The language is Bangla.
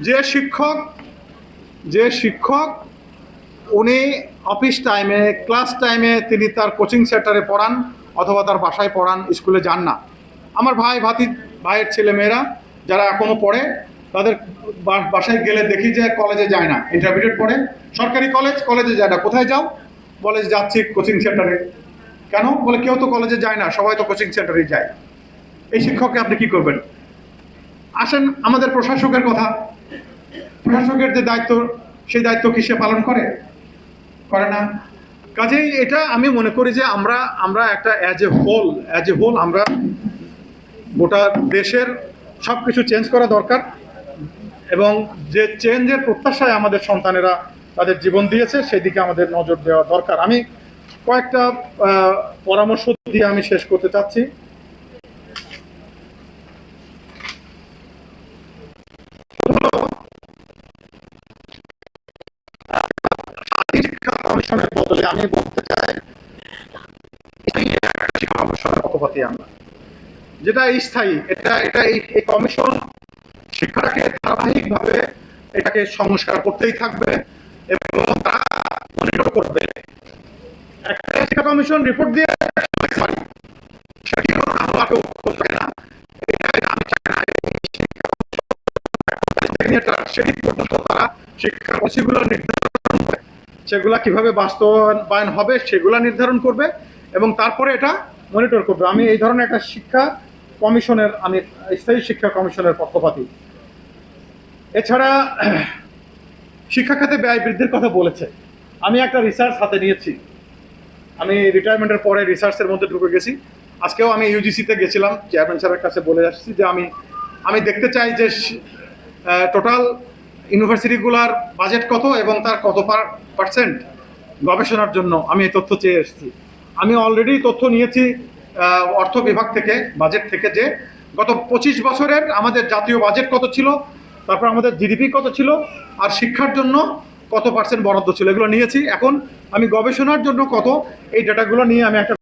যে শিক্ষক যে শিক্ষক উনি অফিস টাইমে ক্লাস টাইমে তিনি তার কোচিং সেন্টারে পড়ান অথবা তার বাসায় পড়ান, স্কুলে যান না। আমার ভাইয়ের ছেলে মেয়েরা যারা এখনও পড়ে তাদের বাসায় গেলে দেখি যে কলেজে যায় না, ইন্টারমিডিয়েট পড়ে, সরকারি কলেজে যায় না। কোথায় যাও? বলে যাচ্ছি কোচিং সেন্টারে। কেন? বলে কেউ তো কলেজে যায় না, সবাই তো কোচিং সেন্টারেই যায়। এই শিক্ষককে আপনি কি করবেন? আসেন আমাদের প্রশাসকের কথা। প্রশাসকের যে দায়িত্ব, সেই দায়িত্ব কি সে পালন করে না? কাজেই এটা আমি মনে করি যে আমরা একটা অ্যাজ এ হোল আমরা গোটা দেশের সব কিছু চেঞ্জ করা দরকার, এবং যে চেঞ্জের প্রত্যাশায় আমাদের সন্তানেরা তাদের জীবন দিয়েছে সেদিকে আমাদের নজর দেওয়া দরকার। আমি কয়েকটা পরামর্শ দিয়ে আমি শেষ করতে চাচ্ছি। শিক্ষা কমিশনের বদলে আমি বলতে চাই শিক্ষা কমিশনের পক্ষপাতী আমরা, যেটা স্থায়ী। এই কমিশন শিক্ষাটাকে ধারাবাহিকভাবে এটাকে সংস্কার করতেই থাকবে এবং তারা মনিটর করবে। একটা শিক্ষা কমিশন রিপোর্ট দিয়ে শিক্ষার পলিসিগুলো নির্ধারণ করে, সেগুলা কিভাবে বাস্তবায়ন হবে সেগুলা নির্ধারণ করবে এবং তারপরে এটা মনিটর করবে। আমি এই ধরনের একটা স্থায়ী শিক্ষা কমিশনের পক্ষপাতী। এছাড়া শিক্ষা খাতে ব্যয় বৃদ্ধির কথা বলেছে। আমি একটা রিসার্চ হাতে নিয়েছি। আমি রিটায়ারমেন্টের পরে রিসার্চের মধ্যে ঢুকে গেছি। আজকেও আমি ইউজিসিতে গেছিলাম, চেয়ারম্যান স্যারের কাছে বলে আসছি যে আমি দেখতে চাই যে টোটাল ইউনিভার্সিটিগুলোর বাজেট কত এবং তার কত পার্সেন্ট গবেষণার জন্য আমি এই তথ্য চেয়ে এসেছি। আমি অলরেডি তথ্য নিয়েছি অর্থ বিভাগ থেকে, বাজেট থেকে, যে গত 25 বছরের আমাদের জাতীয় বাজেট কত ছিল, তারপর আমাদের জিডিপি কত ছিল, আর শিক্ষার জন্য কত পার্সেন্ট বরাদ্দ ছিল, এগুলো নিয়েছি। এখন আমি গবেষণার জন্য কত, এই ডেটাগুলো নিয়ে আমি একটা